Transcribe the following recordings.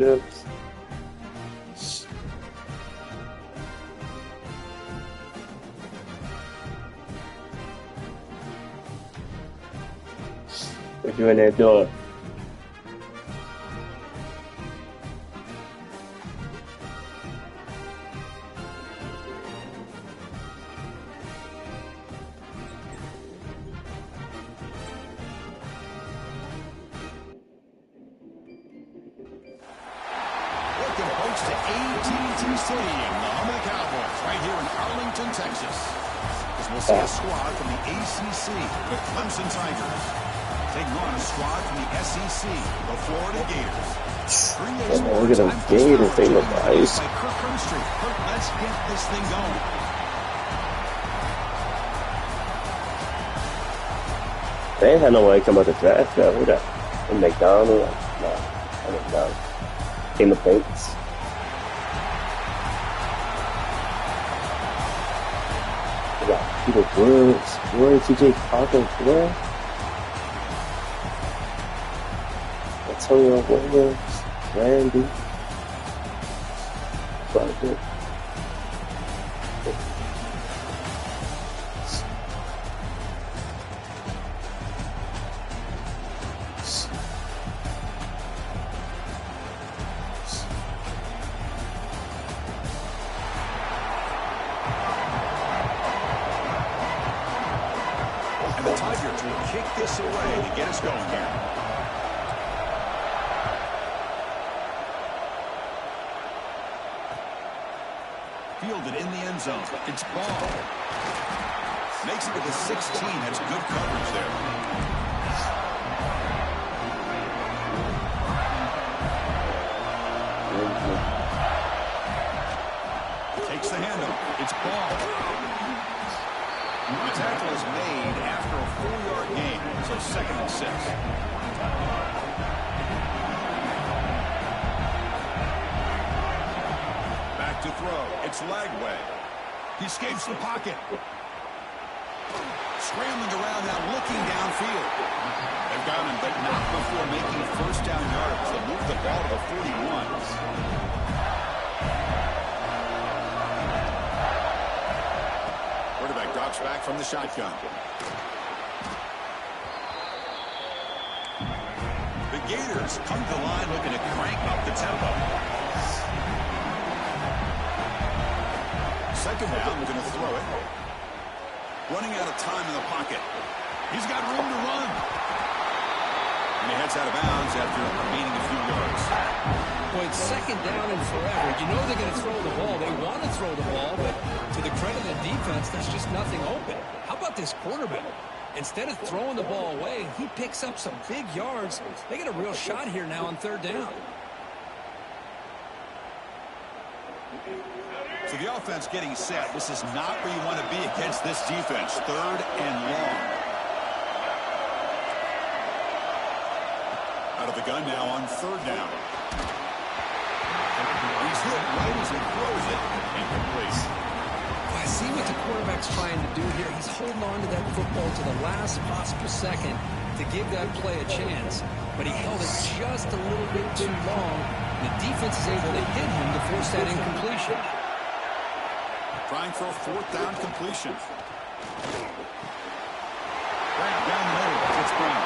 Oops. What you in there doing? Squad from the ACC, the Clemson Tigers, taking on a squad from the SEC, the Florida Gators. Look at them Gators, they look nice. Let's get this thing going. They ain't had no way to come out the draft. Who that? McDonald? No, McDonald. King of Paints. Peter Woods, TJ Parker, where? Antonio Williams, Randy, Private. Fielded in the end zone. It's ball. Makes it to the 16. That's good coverage there. Takes the handoff. It's ball. The tackle is made after a 4-yard gain, so 2nd and 6. To throw. It's Lagway. He escapes the pocket. Scrambling around now, looking downfield. They've got him, but not before making first down yards. They'll move the ball to the 41. Quarterback drops back from the shotgun. The Gators come to the line looking to crank up the tempo. 2nd down, we're going to throw it. Running out of time in the pocket. He's got room to run. And he heads out of bounds after gaining a few yards. Boy, it's 2nd down and forever. You know they're going to throw the ball. They want to throw the ball, but to the credit of the defense, there's just nothing open. How about this quarterback? Instead of throwing the ball away, he picks up some big yards. They get a real shot here now on 3rd down. So the offense getting set. This is not where you want to be against this defense. 3rd and long. Out of the gun now on 3rd down. He's hit right as he throws it. Incomplete. I see what the quarterback's trying to do here. He's holding on to that football to the last possible second to give that play a chance. But he held it just a little bit too long. The defense is able to hit him to force that incompletion. Trying for a 4th down completion. Brown down the middle. It's Brown.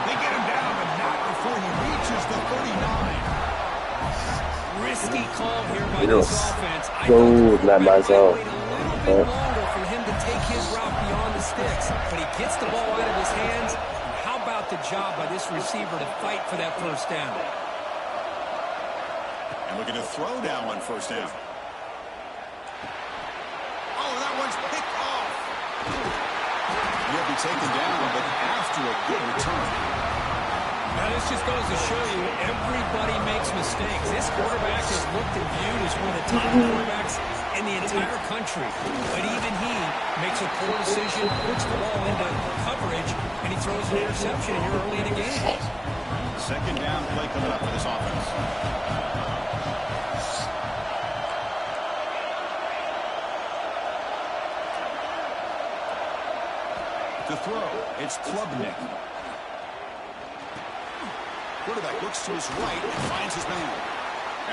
They get him down, but not before he reaches the 39. Risky call here by this offense. I thought not myself. Wait a little bit longer for him to take his route beyond the sticks, but he gets the ball out of his hands. And how about the job by this receiver to fight for that 1st down? And looking to throw down on 1st down. That one's picked off. He'll be taken down, but after a good return. Now, this just goes to show you everybody makes mistakes. This quarterback is looked and viewed as one of the top quarterbacks in the entire country. But even he makes a poor decision, puts the ball into coverage, and he throws an interception here early in the game. 2nd down play coming up for this offense. To throw, it's Klubnik. Quarterback looks to his right and finds his man.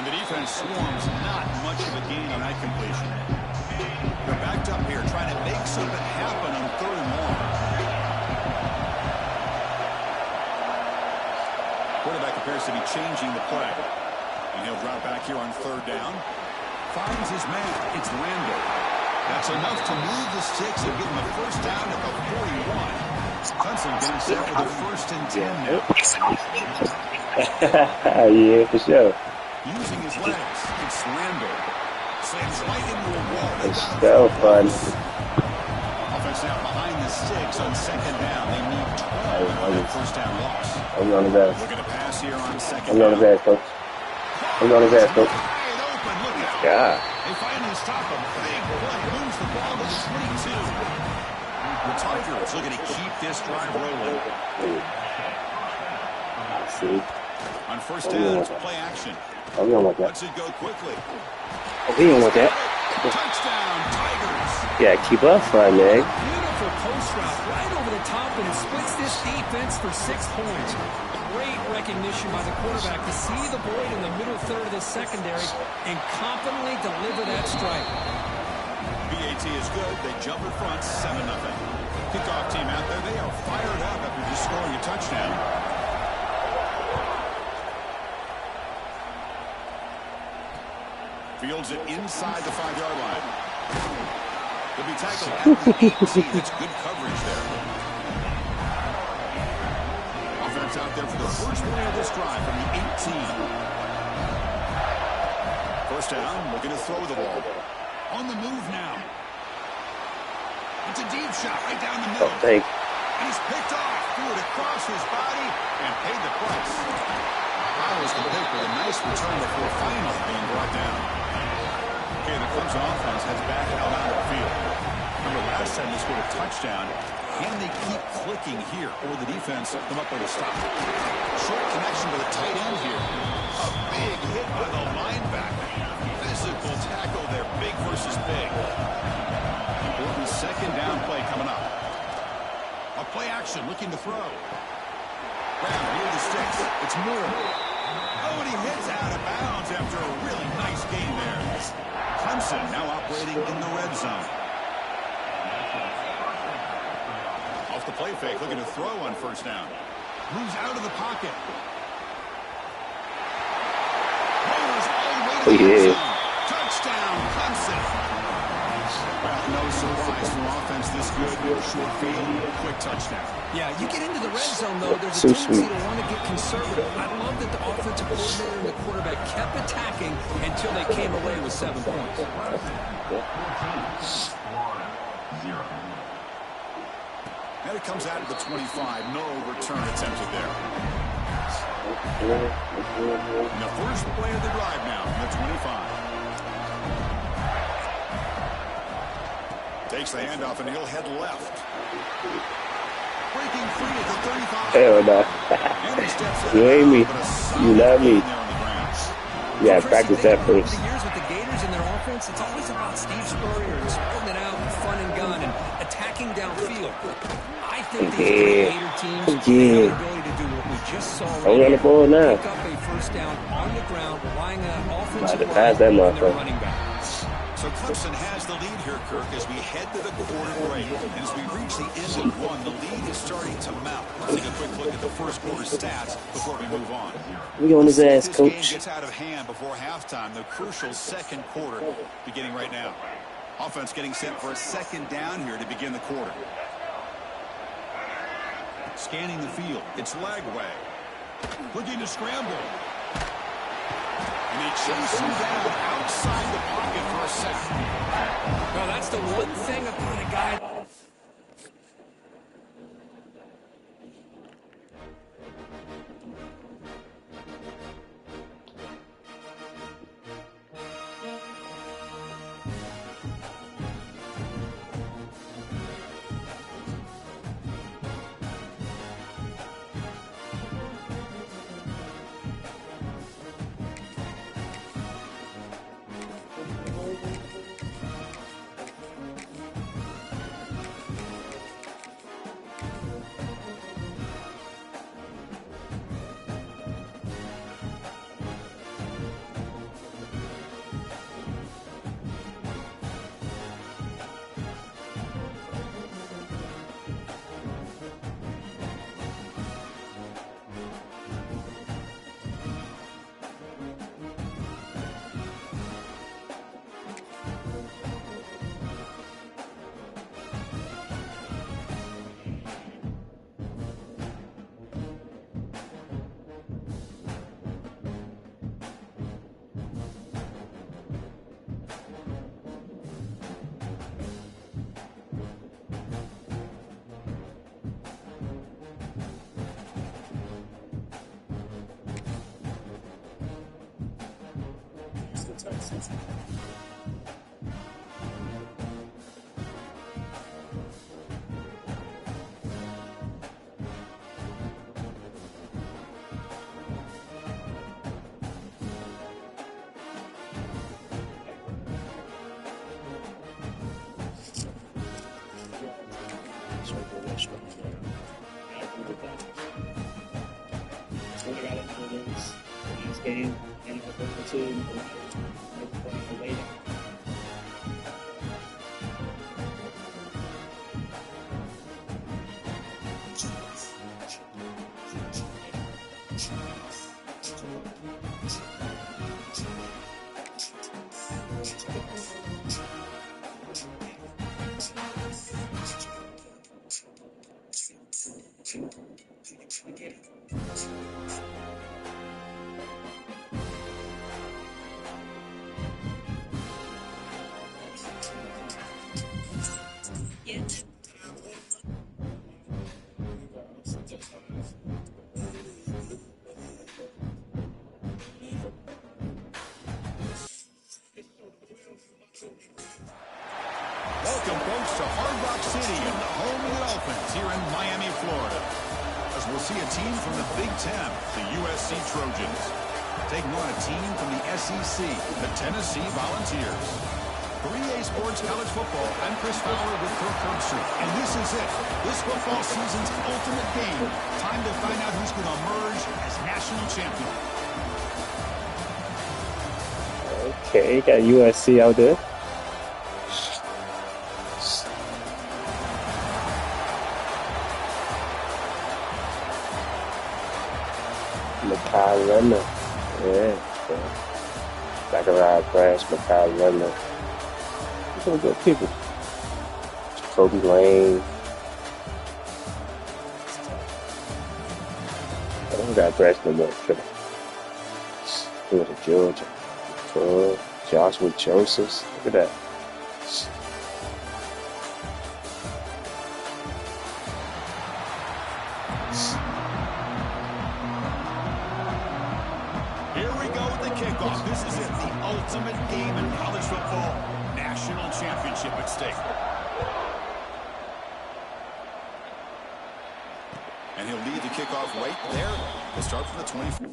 And the defense swarms, not much of a gain on that completion. They're backed up here, trying to make something happen on 3rd and long. Quarterback appears to be changing the play. And he'll drop back here on 3rd down. Finds his man. It's Randall. That's enough to move the sticks and get him the first down at the 41. Clemson getting set for the 1st and 10 now. Yeah, for sure. Using his legs, it's Randall. Slams right into a wall. It's so fun. Offense now behind the sticks on 2nd down. They need 12 on that 1st down loss. I'm on his ass. Looking to pass here on 2nd I'm down. on his ass, coach. I'm on his ass, coach. Wide open, look out. Yeah. They finally stop him. Big play. Moves the ball to the 22. The Tigers looking to keep this drive rolling. See? On 1st down, it's play action. Oh, we don't want that. Lets it go quickly. Oh, we don't want that. Touchdown, Tigers. Yeah, keep up, fun, man. Beautiful post route right over the top, and it splits this defense for 6 points. Great recognition by the quarterback to see the void in the middle third of the secondary and confidently deliver that strike. BAT is good. They jump in front, 7-0. Kickoff team out there. They are fired up after just scoring a touchdown. Fields it inside the 5-yard line. He'll be tackled at the 18. It's good coverage there. Offense out there for the first play of this drive from the 18. 1st down, looking to throw the ball. On the move now. It's a deep shot right down the middle. Oh, thanks. And he's picked off. Threw it across his body and paid the price. Powers complete with a nice return before finally being brought down. Okay, the Clemson offense heads back out onto the field. Remember last time they scored a touchdown. Can they keep clicking here, or the defense come up with a stop? Short connection to the tight end here. A big hit by the linebacker. Physical tackle there, big versus big. Important 2nd down play coming up. A play action, looking to throw. Grab near the sticks. It's Moore. Oh, and he hits out of bounds after a really nice game there. Clemson now operating in the red zone. Off the play fake, looking to throw on 1st down. Moves out of the pocket. Rolls all the way to the end zone. Touchdown, Clemson. Well, no surprise from offense this good. Short field, quick touchdown. Yeah, you get into the red zone, though, there's a tendency to want to get conservative. I love that the offensive coordinator and the quarterback kept attacking until they came away with 7 points. And it comes out of the 25. No return attempted there. And the first play of the drive now from the 25. Takes the handoff and he'll head left. Breaking free at the 35. Hell no. You hate me. You love me. Yeah, practice that first. Over the years with the Gators and their offense, it's always about Steve Spurrier and spreading it out with fun and gun and attacking downfield. I think these Gator teams have the ability to do what we just saw right on the ball now. Pick up a 1st down on the ground, relying on offensive line pass that and their motherfucker. running back. So Clemson has the lead here, Kirk, as we head to the quarter break. And as we reach the end of one, the lead is starting to mount. Let's take a quick look at the first quarter stats before we move on. We on his ass, This coach. game gets out of hand before halftime. The crucial 2nd quarter beginning right now. Offense getting set for a 2nd down here to begin the quarter. Scanning the field. It's Lagway. Looking to scramble. And he chases him down outside the pocket for a sack. Well, that's the one thing about a guy. Game and to later. Welcome, folks, to Hard Rock City and the home of the Dolphins here in Miami, Florida. As we'll see a team from the Big Ten, the USC Trojans, taking on a team from the SEC, the Tennessee Volunteers. For EA Sports College Football, I'm Chris Fowler with Kirk Herbstreit, and this is it. This football season's ultimate game. Time to find out who's going to emerge as national champion. Okay, got USC out there. Makai Lemon. Yeah. Zachariah Branch, Makai Lemon. Some good people. Kobe Lane. I don't got Branch no more. He went to Georgia. Joshua Josephs. Look at that. Here we go with the kickoff. This is it, the ultimate game in college football. National championship at stake. And he'll lead the kickoff right there. We'll start from the 24.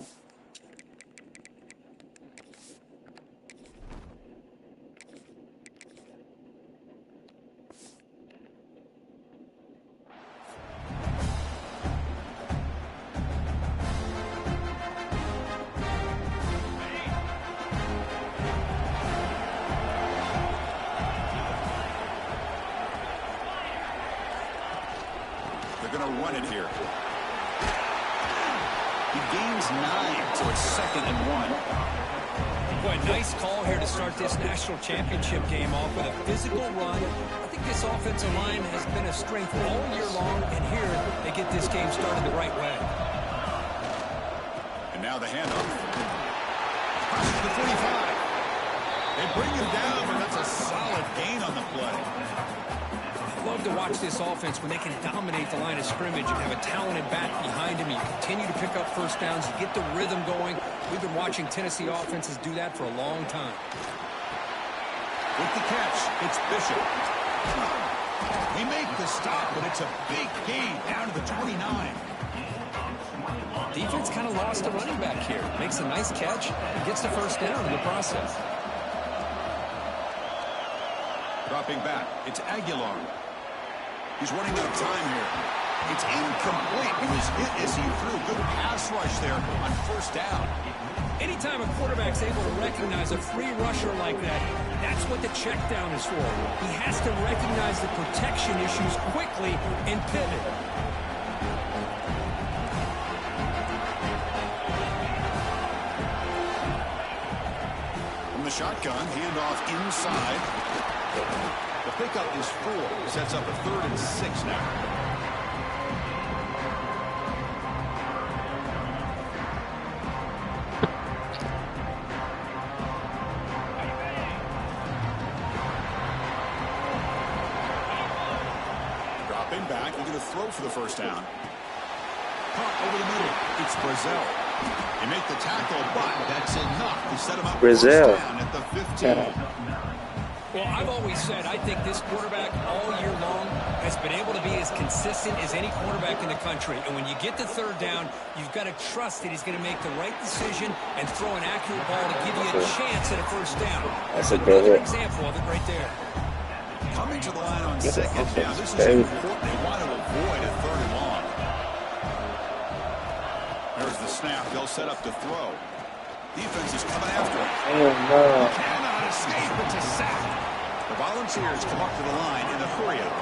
They're going to run it here. He gains 9, so it's 2nd and 1. Boy, nice call here to start this national championship game off with a physical run. I think this offensive line has been a strength all year long, and here they get this game started the right way. And now the handoff. Crosses the 45. They bring him down, but that's a solid gain on the play. I love to watch this offense when they can dominate the line of scrimmage and have a talented back behind him. You continue to pick up first downs, you get the rhythm going. We've been watching Tennessee offenses do that for a long time. With the catch, it's Bishop. We make the stop, but it's a big gain down to the 29. Defense kind of lost a running back here. Makes a nice catch and gets the first down in the process. Dropping back, it's Aguilar. He's running out of time here. It's incomplete. He was hit as he threw. Good pass rush there on first down. Anytime a quarterback's able to recognize a free rusher like that, that's what the check down is for. He has to recognize the protection issues quickly and pivot. From the shotgun, handoff inside. The pickup is 4. Sets up a 3rd and 6 now. Dropping back, he's going to throw for the first down. Pump over the middle. It's Brazil. They make the tackle, but that's enough to set him up Brazil. first down at the 15. Well, I've always said I think this quarterback all year long has been able to be as consistent as any quarterback in the country. And when you get to third down, you've got to trust that he's going to make the right decision and throw an accurate ball to give you a chance at a first down. That's another example of it right there. Coming to the line on second down. This is important. They want to avoid a third and long. There's the snap. They'll set up to throw. Defense is coming after him. Oh, no. Cannot escape. It's a sack. The Volunteers come up to the line in the hurry-up.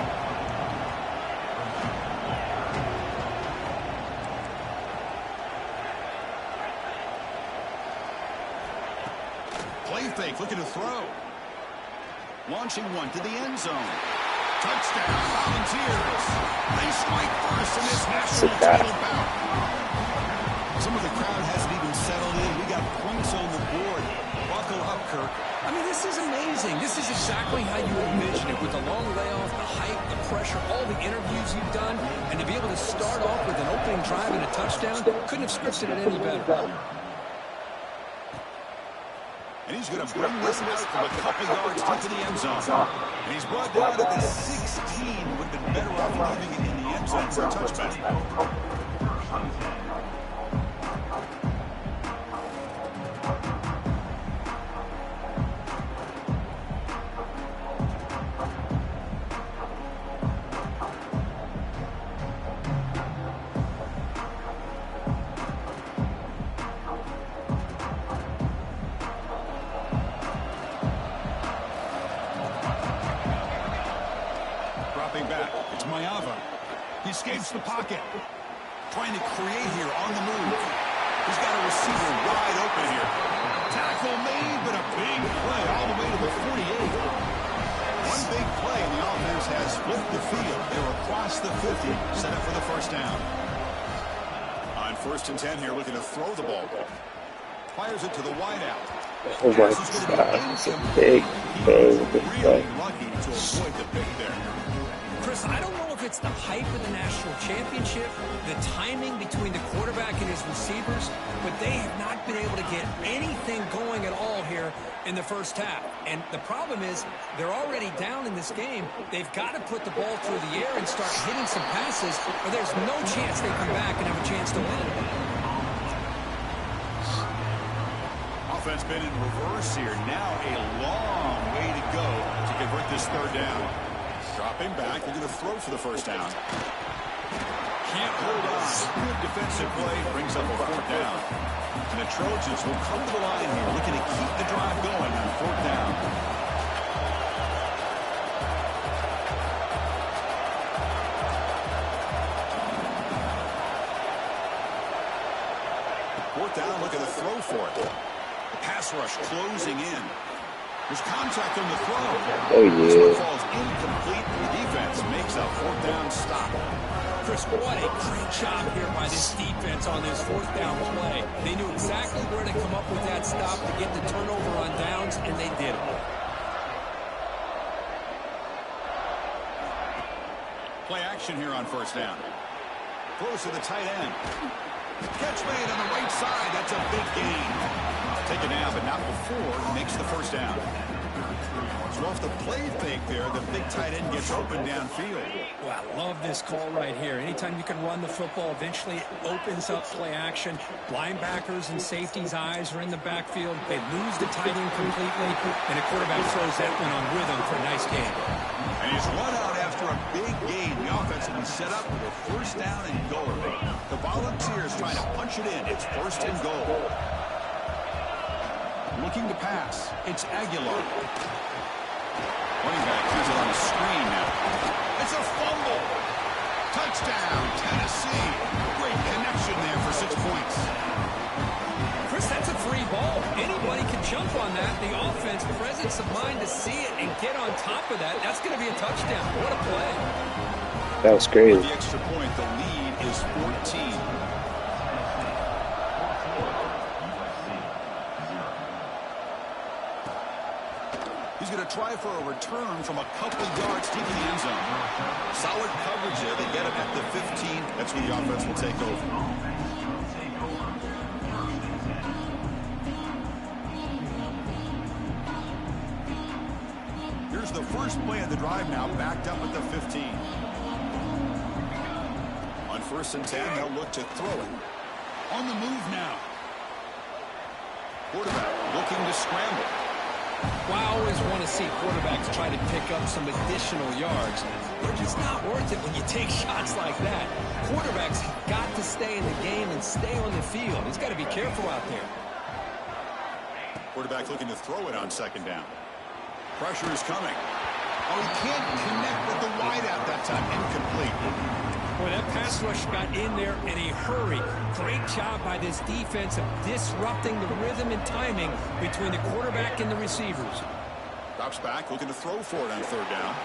Play fake, looking to throw. Launching one to the end zone. Touchdown, Volunteers. They strike first in this national title bout. Some of the crowd hasn't even settled in. We got points on the board. Buckle up, Kirk. I mean, this is amazing. This is exactly how you envision it, with the long layoff, the hype, the pressure, all the interviews you've done, and to be able to start off with an opening drive and a touchdown, couldn't have scripted it any better. And he's going to bring this out from a couple yards into the end zone. And he's brought down at the 16. Would have been better off leaving it in the end zone for a touchback. Escapes the pocket. Trying to create here on the move. He's got a receiver wide open here. Tackle made, but a big play all the way to the 48. One big play, and the offense has flipped the field. They're across the 50, set up for the first down. On 1st and 10 here, looking to throw the ball. Fires it to the wideout. Oh my God, it's a big thing. Really lucky to avoid the pick there. Chris, I don't know if it's the hype of the national championship, the timing between the quarterback and his receivers, but they have not been able to get anything going at all here in the first half. And the problem is they're already down in this game. They've got to put the ball through the air and start hitting some passes, or there's no chance they come back and have a chance to win. Offense been in reverse here. Now a long way to go to convert this third down. Dropping back, we're going to throw for the first down. Can't hold on. Good defensive play brings up a fourth down. And the Trojans will come to the line here, looking to keep the drive going on fourth down. Fourth down, looking to throw for it. The pass rush closing in. There's contact on the throw. Oh, yeah. This one falls incomplete. The defense makes a fourth down stop. Chris, what a great job here by this defense on this fourth down play. They knew exactly where to come up with that stop to get the turnover on downs, and they did it. Play action here on first down. Throws to the tight end. Catch made on the right side. That's a big gain. Taken down, but not before he makes the first down. So off the play fake there, the big tight end gets open downfield. Well, I love this call right here. Anytime you can run the football, eventually it opens up play action. Linebackers and safeties' eyes are in the backfield. They lose the tight end completely, and the quarterback throws that one on rhythm for a nice gain. And he's run out after a big gain. The offense will be set up with a first down and goal. The Volunteers trying to punch it in. It's first and goal. Looking to pass. It's Aguilar. Running back has it on the screen now. It's a fumble. Touchdown, Tennessee. Great connection there for 6 points. Chris, that's a free ball. Anybody can jump on that. The offense, presence of mind to see it and get on top of that. That's going to be a touchdown. What a play. That was crazy. With the extra point, the lead is 14. He's going to try for a return from a couple yards deep in the end zone. Solid coverage there. They get him at the 15. That's where the offense will take over. Here's the first play of the drive now, backed up at the 15. On 1st and 10, they'll look to throw it. On the move now. Quarterback looking to scramble. Well, I always want to see quarterbacks try to pick up some additional yards. They're just not worth it when you take shots like that. Quarterbacks got to stay in the game and stay on the field. He's got to be careful out there. Quarterback looking to throw it on 2nd down. Pressure is coming. Oh, he can't connect with the wideout that time. Incomplete. Boy, that pass rush got in there in a hurry. Great job by this defense of disrupting the rhythm and timing between the quarterback and the receivers. Drops back, looking to throw for it on 3rd down.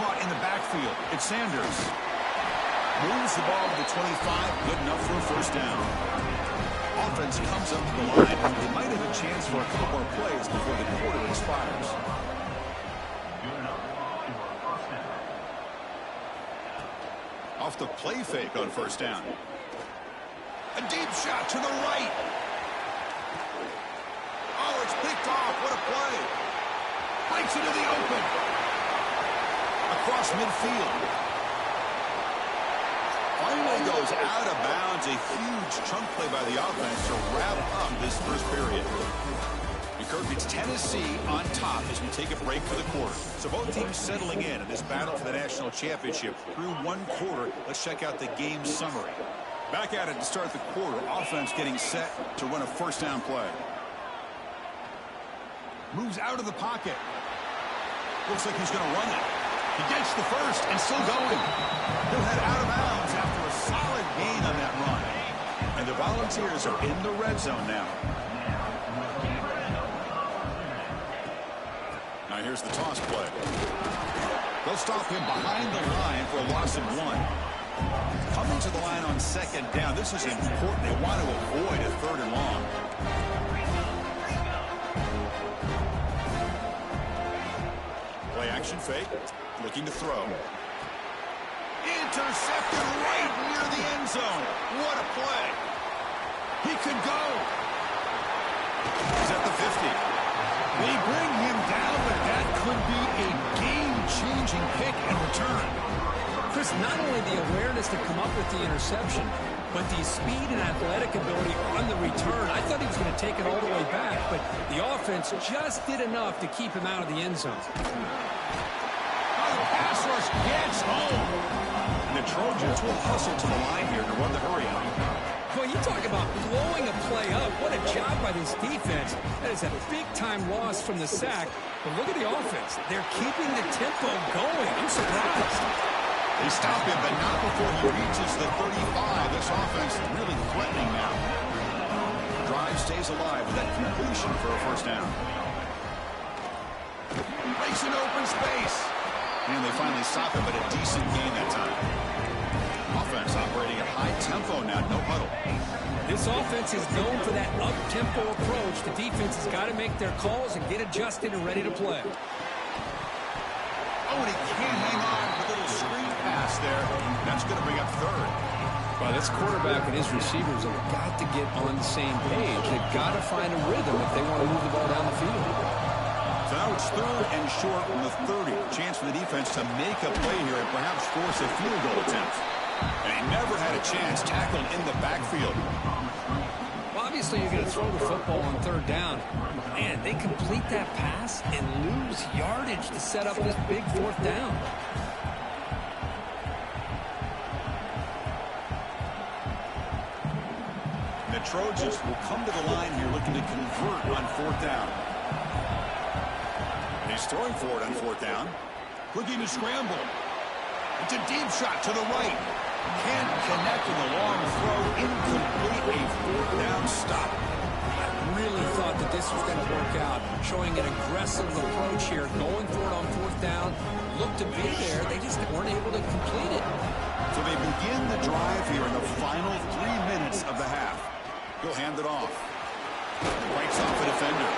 Caught in the backfield. It's Sanders. Moves the ball to the 25. Good enough for a 1st down. Offense comes up to the line. They might have a chance for a couple more plays before the quarter expires. Off the play fake on 1st down. A deep shot to the right. Oh, it's picked off. What a play. Breaks into the open. Across midfield. Finally goes out of bounds. A huge chunk play by the offense to wrap up this 1st period. Kirk, it's Tennessee on top as we take a break for the quarter. So both teams settling in this battle for the national championship through 1 quarter. Let's check out the game summary. Back at it to start the quarter. Offense getting set to run a 1st down play. Moves out of the pocket. Looks like he's going to run it. He gets the 1st and still going. He'll head out of bounds after a solid gain on that run. And the Volunteers are in the red zone now. Now here's the toss play. They'll stop him behind the line for a loss of 1. Coming to the line on 2nd down. This is important. They want to avoid a 3rd and long. Play action fake. Looking to throw. Intercepted right near the end zone. What a play. He could go. He's at the 50. They bring him down, but that could be a game-changing pick and return. Chris, not only the awareness to come up with the interception, but the speed and athletic ability on the return. I thought he was going to take it all the way back, but the offense just did enough to keep him out of the end zone. Oh, the pass rush gets home. And the Trojans will hustle to the line here to run the hurry out. Well, you talk about blowing a play up. What a job by this defense. That is a big-time loss from the sack. But look at the offense. They're keeping the tempo going. I'm surprised. They stop him, but not before he reaches the 35. This offense is really threatening now. The drive stays alive with that completion for a 1st down. Breaks an open space. And they finally stop him, but a decent gain that time. Offense operating at high tempo now, no huddle. This offense is known for that up-tempo approach. The defense has got to make their calls and get adjusted and ready to play. Oh, and he can't hang on. A little screen pass there. That's going to bring up 3rd. Well, this quarterback and his receivers have got to get on the same page. They've got to find a rhythm if they want to move the ball down the field. So now it's 3rd and short from the 30. Chance for the defense to make a play here and perhaps force a field goal attempt. And he never had a chance, tackled in the backfield. Well, obviously, you're going to throw the football on 3rd down. Man, they complete that pass and lose yardage to set up this big 4th down. And the Trojans will come to the line here looking to convert on 4th down. And he's throwing for it on 4th down. Looking to scramble. It's a deep shot to the right. Can't connect with a long throw. Incomplete. A 4th down stop. I really thought that this was going to work out. Showing an aggressive approach here. Going for it on 4th down. Looked to be there. They just weren't able to complete it. So they begin the drive here in the final 3 minutes of the half. He'll hand it off. Breaks off a defender.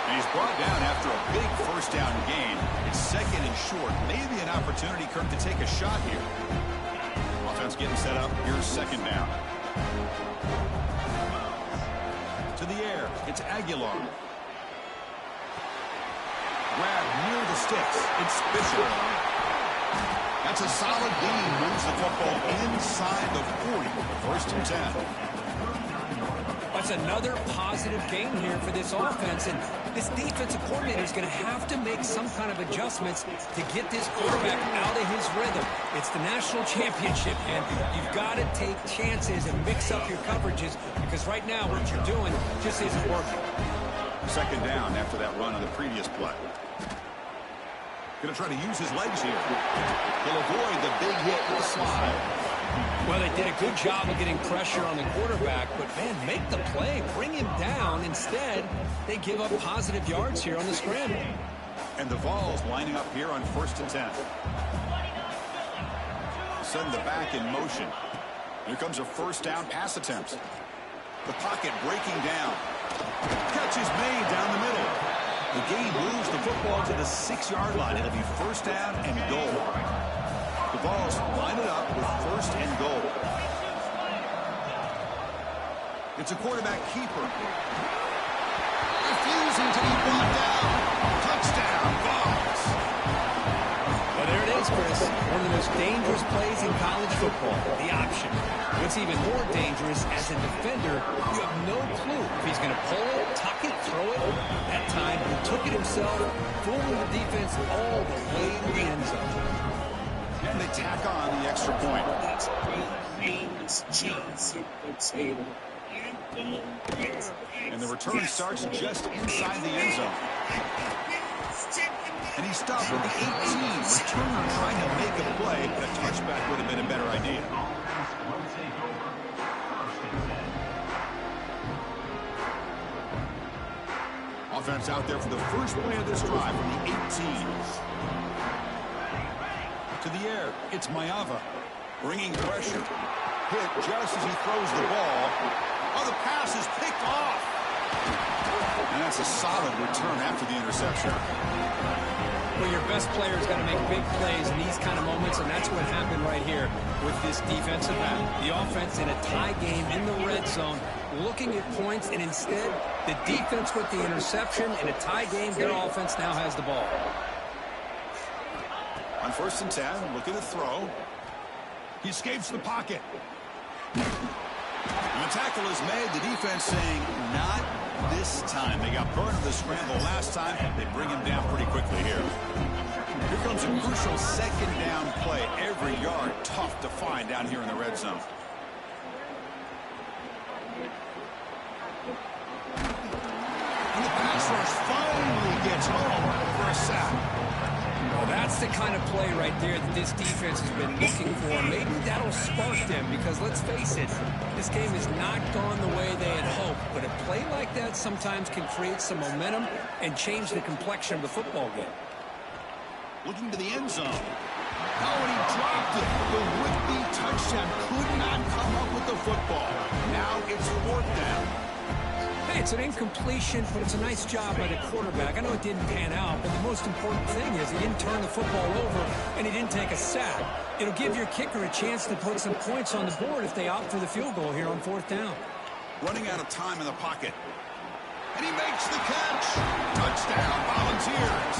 And he's brought down after a big 1st down gain. It's 2nd and short. Maybe an opportunity, Kirk, to take a shot here. Offense getting set up. Here's 2nd down. To the air. It's Aguilar. Grab near the sticks. It's Bishop. That's a solid gain. Moves the football inside the 40. First and 10. That's another positive gain here for this offense, and this defensive coordinator is going to have to make some kind of adjustments to get this quarterback out of his rhythm. It's the national championship, and you've got to take chances and mix up your coverages, because right now what you're doing just isn't working. Second down after that run on the previous play. Going to try to use his legs here. He'll avoid the big hit with the slide. Well, they did a good job of getting pressure on the quarterback, but, man, make the play. Bring him down. Instead, they give up positive yards here on the scramble. And the Vols lining up here on first and 10. Send the back in motion. Here comes a first down pass attempt. The pocket breaking down. Catch is made down the middle. The gain moves the football to the 6-yard line. It'll be first down and goal. The Vols line it up with first and goal. It's a quarterback keeper. Refusing to be brought down. Touchdown, Vols. Well, there it is, Chris. One of the most dangerous plays in college football, the option. What's even more dangerous, as a defender, you have no clue if he's going to pull it, tuck it, throw it. That time, he took it himself, fooling the defense all the way to the end zone. And they tack on the extra point. That's famous cheese and potato. And the return starts just inside the end zone. And he stopped at the 18. Returner trying to make a play, but a touchback would have been a better idea. Offense out there for the first play of this drive from the 18. To the air, it's Mayava, bringing pressure. Hit just as he throws the ball. Oh, the pass is picked off. And that's a solid return after the interception. Well, your best player's got to make big plays in these kind of moments, and that's what happened right here with this defensive battle. The offense in a tie game in the red zone, looking at points, and instead, the defense with the interception. In a tie game, their offense now has the ball. On first and 10, looking to throw. He escapes the pocket. And the tackle is made. The defense saying, not this time. They got burned in the scramble last time. They bring him down pretty quickly here. Here comes a crucial second down play. Every yard tough to find down here in the red zone. And the pass rush finally gets home for a sack. Well, that's the kind of play right there that this defense has been looking for. Maybe that'll spark them, because let's face it, this game has not gone the way they had hoped. But a play like that sometimes can create some momentum and change the complexion of the football game. Looking to the end zone. Oh, and he dropped it. The would-be touchdown could not come up with the football. Now it's fourth down. Hey, it's an incompletion, but it's a nice job by the quarterback. I know it didn't pan out, but the most important thing is he didn't turn the football over and he didn't take a sack. It'll give your kicker a chance to put some points on the board if they opt for the field goal here on fourth down. Running out of time in the pocket. And he makes the catch. Touchdown, Volunteers.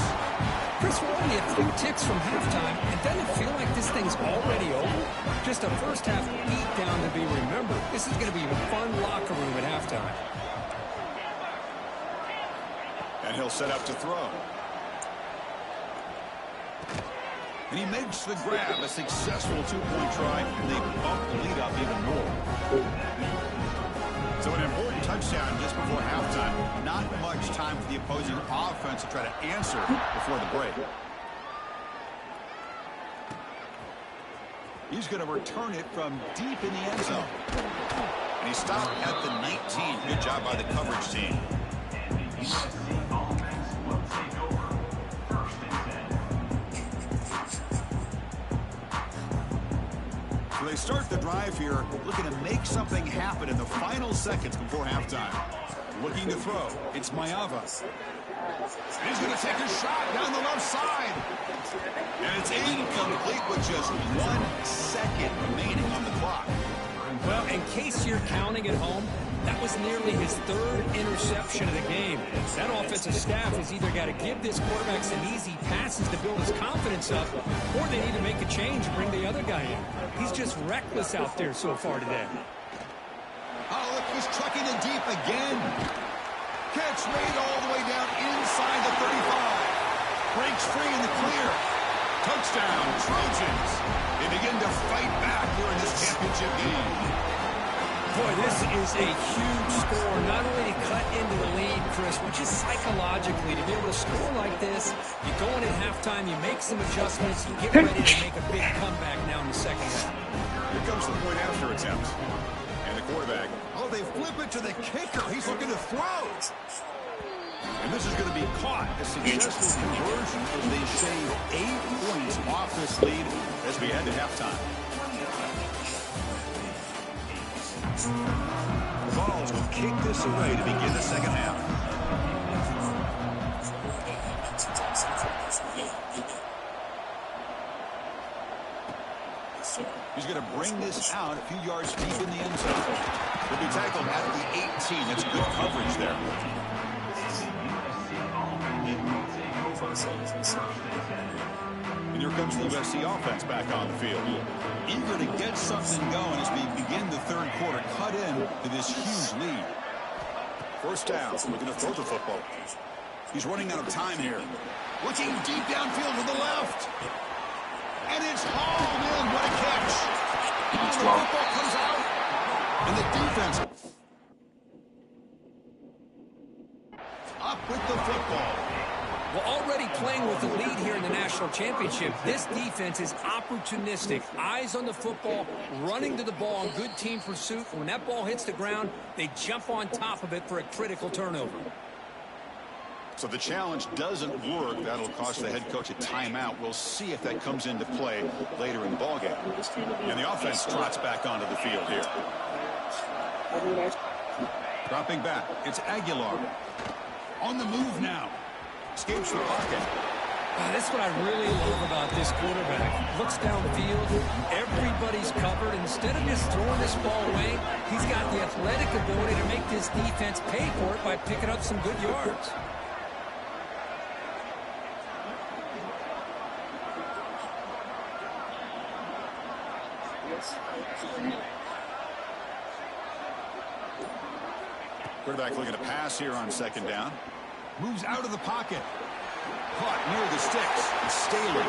Chris, we're only a few ticks from halftime, and doesn't it feel like this thing's already over? Just a first-half beatdown to be remembered. This is going to be a fun locker room at halftime. And he'll set up to throw. And he makes the grab, a successful two-point try, and they bump the lead up even more. So an important touchdown just before halftime. Not much time for the opposing offense to try to answer before the break. He's going to return it from deep in the end zone. And he stopped at the 19. Good job by the coverage team. So they start the drive here, looking to make something happen in the final seconds before halftime. Looking to throw. It's Mayava. And he's going to take a shot down the left side. And it's incomplete with just 1 second remaining on the clock. Well, in case you're counting at home, That was nearly his third interception of the game. That offensive staff has either got to give this quarterback some easy passes to build his confidence up, or they need to make a change and bring the other guy in. He's just reckless out there so far today. Oh, look, he's trucking it deep again. Catch made all the way down inside the 35. Breaks free in the clear. Touchdown, Trojans. They begin to fight back here in this championship game. Boy, this is a huge score, not only to cut into the lead, Chris, but just psychologically to be able to score like this. You go in at halftime, you make some adjustments, you get ready to make a big comeback now in the second half. Here comes the point after attempt. And the quarterback, oh, they flip it to the kicker. He's looking to throw. And this is going to be caught. A successful conversion as they shave 8 points off this lead as we head to halftime. The Vols will kick this away to begin the second half. He's going to bring this out a few yards deep in the end zone. He'll be tackled at the 18. That's good coverage there. And here comes the USC offense back on the field. Eager to get something going as we begin the third quarter. Cut in to this huge lead. First down. We're going to throw the football. He's running out of time here. Looking deep downfield to the left. And it's hauled in. What a catch. Oh, the football comes out. And the defense up with the football. Well, already playing with the lead here in the national championship, this defense is opportunistic. Eyes on the football, running to the ball in good team pursuit. When that ball hits the ground, they jump on top of it for a critical turnover. So the challenge doesn't work. That'll cost the head coach a timeout. We'll see if that comes into play later in the ballgame. And the offense trots back onto the field here. Dropping back, it's Aguilar. On the move now. Escapes the pocket. That's what I really love about this quarterback. Looks downfield, everybody's covered. Instead of just throwing this ball away, he's got the athletic ability to make this defense pay for it by picking up some good yards. Quarterback looking to pass here on second down. Moves out of the pocket. Caught near the sticks. Staley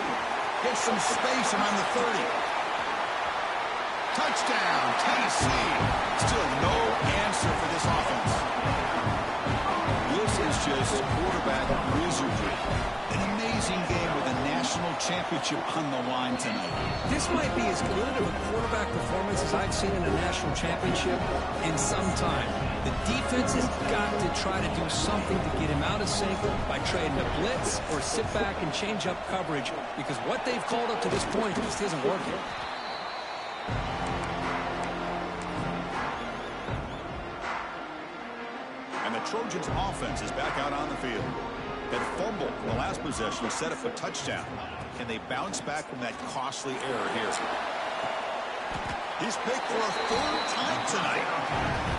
gets some space around the 30. Touchdown, Tennessee. Still no answer for this offense. This is just quarterback wizardry. An amazing game with a national championship on the line tonight. This might be as good of a quarterback performance as I've seen in a national championship in some time. The defense has got to try to do something to get him out of sync by trading a blitz or sit back and change up coverage, because what they've called up to this point just isn't working. And the Trojans offense is back out on the field. That fumble in the last possession set up a touchdown. Can they bounce back from that costly error here? He's picked for a third time tonight.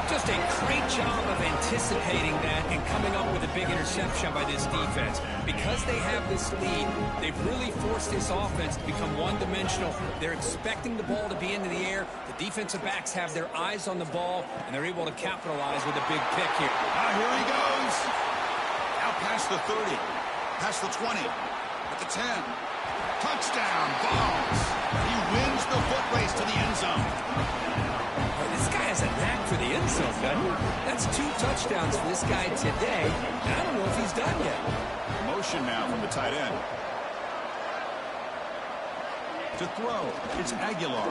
Just a great job of anticipating that and coming up with a big interception by this defense. Because they have this lead, they've really forced this offense to become one-dimensional. They're expecting the ball to be into the air. The defensive backs have their eyes on the ball, and they're able to capitalize with a big pick here. Here he goes. Now past the 30, past the 20, at the 10. Touchdown, Vols. He wins the foot race to the end zone. Well, this guy has a knack for the end zone, doesn't he? That's 2 touchdowns for this guy today, and I don't know if he's done yet. Motion now from the tight end. To throw, it's Aguilar.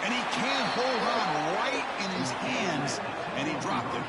And he can't hold on right in his hands, and he dropped it.